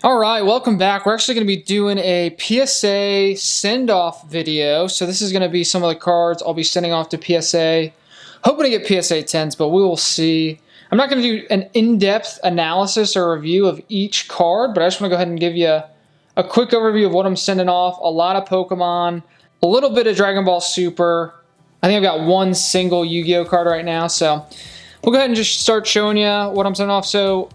All right, welcome back. We're actually going to be doing a PSA send-off video. So this is going to be some of the cards I'll be sending off to PSA. Hoping to get PSA 10s, but we will see. I'm not going to do an in-depth analysis or review of each card, but I just want to go ahead and give you a quick overview of what I'm sending off. A lot of Pokemon, a little bit of Dragon Ball Super. I think I've got one single Yu-Gi-Oh card right now, so we'll go ahead and just start showing you what I'm sending off. So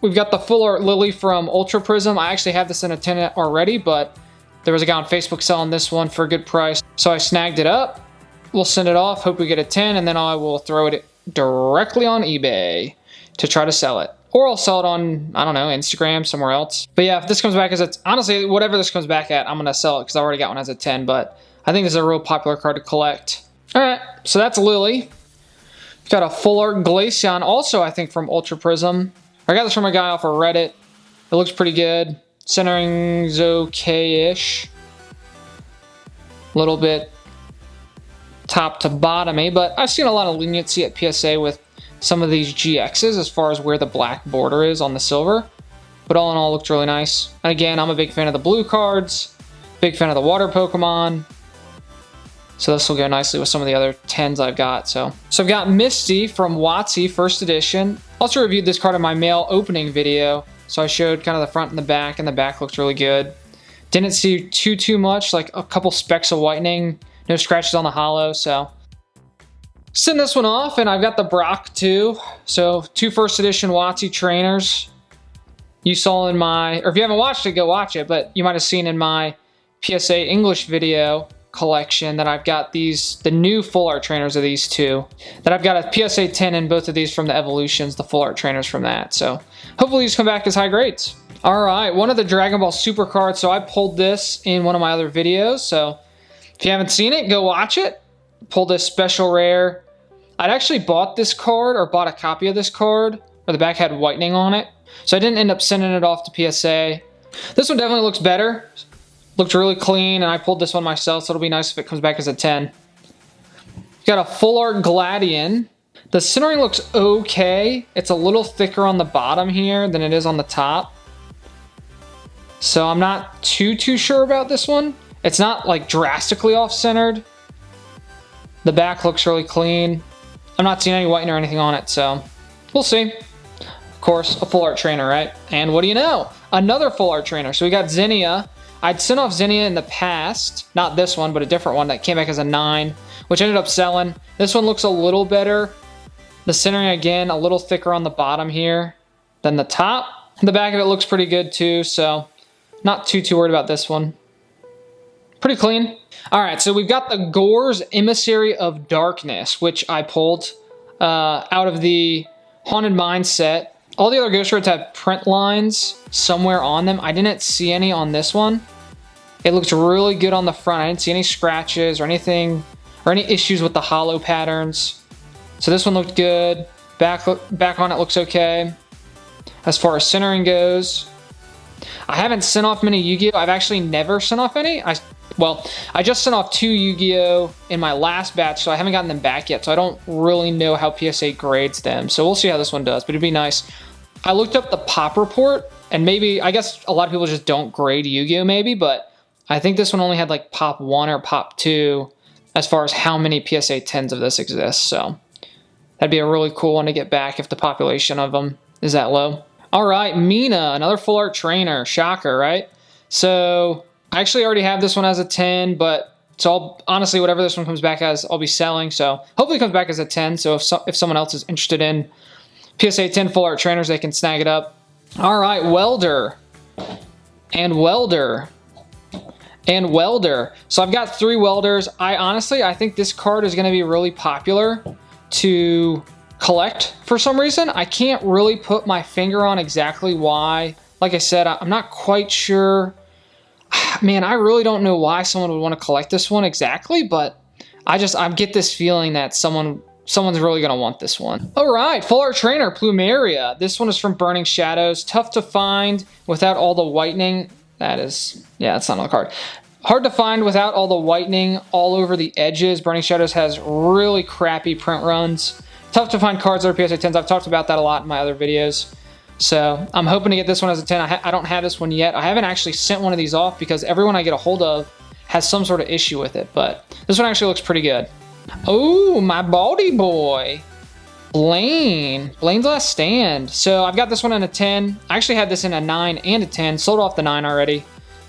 we've got the Full Art Lily from Ultra Prism. I actually have this in a 10 already, but there was a guy on Facebook selling this one for a good price, so I snagged it up. We'll send it off, hope we get a 10, and then I will throw it directly on eBay to try to sell it. Or I'll sell it on, I don't know, Instagram, somewhere else. But yeah, if this comes back as a, honestly, whatever this comes back at, I'm going to sell it because I already got one as a 10, but I think this is a real popular card to collect. All right, so that's Lily. Got a Full Art Glaceon, also I think from Ultra Prism. I got this from a guy off of Reddit. It looks pretty good. Centering's okay-ish. A little bit top to bottom-y, but I've seen a lot of leniency at PSA with some of these GXs as far as where the black border is on the silver. But all in all, it looks really nice. And again, I'm a big fan of the blue cards. Big fan of the water Pokemon. So this will go nicely with some of the other 10s I've got. So I've got Misty from WotC, first edition. Also reviewed this card in my mail opening video. So I showed kind of the front and the back looks really good. Didn't see too much, like a couple specks of whitening. No scratches on the hollow, so. Send this one off, and I've got the Brock too. So 2 first edition WotC trainers. You saw in my, or if you haven't watched it, go watch it, but you might have seen in my PSA English video collection that I've got these, the new Full Art trainers of these two. That I've got a PSA 10 in both of these from the Evolutions, the Full Art trainers from that. So hopefully these come back as high grades. All right, one of the Dragon Ball Super cards. So I pulled this in one of my other videos. So if you haven't seen it, go watch it. Pulled this special rare. I'd actually bought this card or bought a copy of this card where the back had whitening on it. So I didn't end up sending it off to PSA. This one definitely looks better. Looked really clean, and I pulled this one myself, so it'll be nice if it comes back as a 10. Got a Full Art Gladion. The centering looks okay. It's a little thicker on the bottom here than it is on the top. So I'm not too sure about this one. It's not like drastically off-centered. The back looks really clean. I'm not seeing any whitening or anything on it, so we'll see. Of course, a Full Art trainer, right? And what do you know? Another Full Art trainer. So we got Zinnia. I'd sent off Zinnia in the past, not this one, but a different one that came back as a 9, which ended up selling. This one looks a little better. The centering, again, a little thicker on the bottom here than the top. The back of it looks pretty good too, so not too worried about this one. Pretty clean. All right, so we've got the Gore's Emissary of Darkness, which I pulled out of the Haunted Mine set. All the other Ghost Roads have print lines somewhere on them. I didn't see any on this one. It looks really good on the front. I didn't see any scratches or anything, or any issues with the hollow patterns. So this one looked good. Back on it looks okay. As far as centering goes, I haven't sent off many Yu-Gi-Oh! I've actually never sent off any. I just sent off 2 Yu-Gi-Oh! In my last batch, so I haven't gotten them back yet, so I don't really know how PSA grades them. So we'll see how this one does, but it'd be nice. I looked up the pop report, and maybe, I guess a lot of people just don't grade Yu-Gi-Oh! Maybe, but I think this one only had like pop 1 or pop 2 as far as how many PSA 10s of this exist, so that'd be a really cool one to get back if the population of them is that low. All right, Mina, another Full Art trainer. Shocker, right? So I actually already have this one as a 10, but so honestly, whatever this one comes back as, I'll be selling. So hopefully it comes back as a 10. So if someone else is interested in PSA 10 Full Art trainers, they can snag it up. All right, Welder. And Welder. And Welder. So I've got 3 Welders. I think this card is going to be really popular to collect for some reason. I can't really put my finger on exactly why. Like I said, I'm not quite sure. Man, I really don't know why someone would want to collect this one exactly, but I get this feeling that someone's really going to want this one. All right, Full Art Trainer, Plumeria. This one is from Burning Shadows. Tough to find without all the whitening. That's not on the card. Hard to find without all the whitening all over the edges. Burning Shadows has really crappy print runs. Tough to find cards that are PSA 10s. I've talked about that a lot in my other videos. So I'm hoping to get this one as a 10. I don't have this one yet. I haven't actually sent one of these off because everyone I get a hold of has some sort of issue with it. But this one actually looks pretty good. Oh, my baldy boy. Blaine's Last Stand. So I've got this one in a 10. I actually had this in a 9 and a 10. Sold off the 9 already.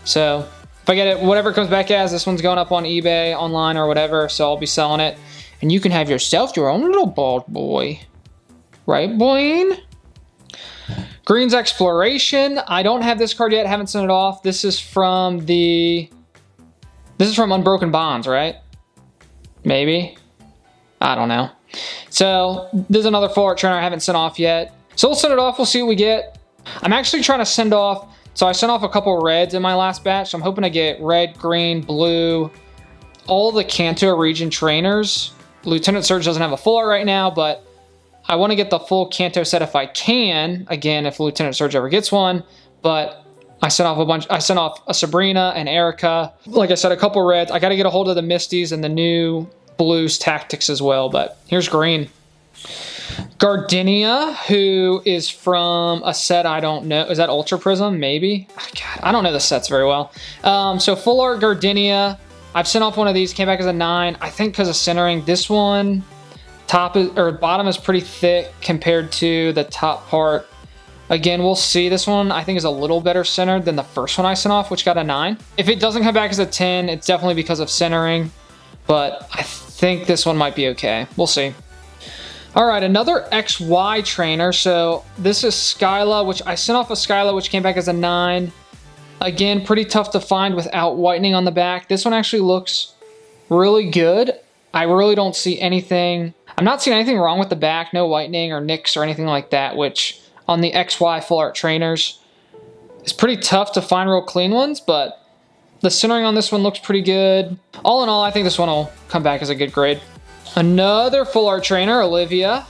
So if I get it, whatever it comes back as, this one's going up on eBay, online, or whatever. So I'll be selling it. And you can have yourself your own little bald boy. Right, Blaine? Green's Exploration. I don't have this card yet. Haven't sent it off. This is from Unbroken Bonds, right? Maybe. I don't know. So there's another full art trainer I haven't sent off yet. So we'll send it off. We'll see what we get. I'm actually trying to send off. So I sent off a couple reds in my last batch. So I'm hoping to get red, green, blue, all the Kanto region trainers. Lieutenant Surge doesn't have a full art right now, but I want to get the full Kanto set if I can. Again, if Lieutenant Surge ever gets one. But I sent off a bunch. I sent off a Sabrina and Erica. Like I said, a couple reds. I got to get a hold of the Misties and the new Blues Tactics as well. But here's green. Gardenia, who is from a set I don't know. Is that Ultra Prism? Maybe? Oh, God, I don't know the sets very well. So full art Gardenia. I've sent off one of these. Came back as a 9. I think because of centering. This one, bottom is pretty thick compared to the top part. Again, we'll see. This one I think is a little better centered than the first one I sent off, which got a 9. If it doesn't come back as a 10, it's definitely because of centering. But I think this one might be okay. We'll see. All right, another XY trainer. So this is Skyla, which I sent off a Skyla, which came back as a 9. Again, pretty tough to find without whitening on the back. This one actually looks really good. I really don't see anything. I'm not seeing anything wrong with the back. No whitening or nicks or anything like that, which on the XY full art trainers, it's pretty tough to find real clean ones, but the centering on this one looks pretty good. All in all, I think this one will come back as a good grade. Another full art trainer, Olivia.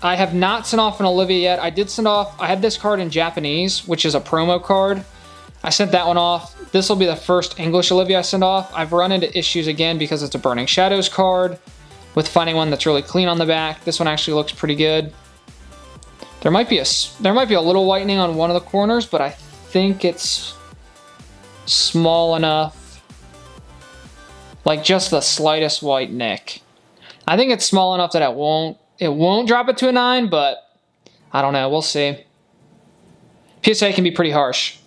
I have not sent off an Olivia yet. I did send off, I had this card in Japanese, which is a promo card. I sent that one off. This will be the first English Olivia I send off. I've run into issues again because it's a Burning Shadows card with finding one that's really clean on the back. This one actually looks pretty good. There might be a little whitening on one of the corners, but I think it's small enough. Like just the slightest white nick. I think it's small enough that it won't drop it to a 9, but I don't know. We'll see. PSA can be pretty harsh.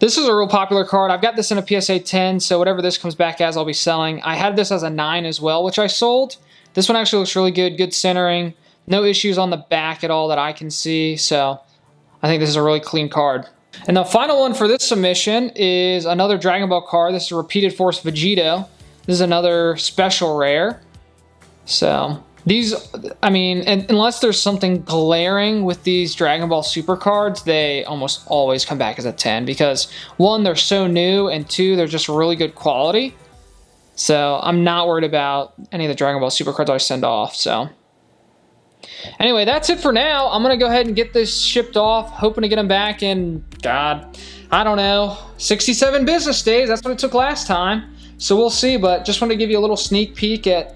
This is a real popular card. I've got this in a PSA 10, so whatever this comes back as, I'll be selling. I had this as a 9 as well, which I sold. This one actually looks really good. Good centering. No issues on the back at all that I can see, so I think this is a really clean card. And the final one for this submission is another Dragon Ball card. This is a Repeated Force Vegito. This is another special rare. So these, I mean, unless there's something glaring with these Dragon Ball Super cards, they almost always come back as a 10 because 1, they're so new, and 2, they're just really good quality. So I'm not worried about any of the Dragon Ball Super cards I send off. So anyway, that's it for now. I'm going to go ahead and get this shipped off, hoping to get them back in, God, I don't know, 67 business days. That's what it took last time. So we'll see, but just wanted to give you a little sneak peek at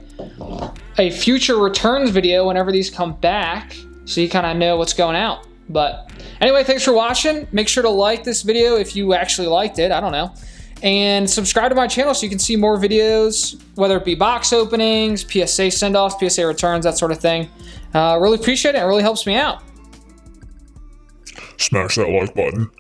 a future returns video whenever these come back, so you kind of know what's going out. But anyway, thanks for watching. Make sure to like this video if you actually liked it. I don't know. And subscribe to my channel so you can see more videos, whether it be box openings, PSA send-offs, PSA returns, that sort of thing. Really appreciate it. It really helps me out. Smash that like button.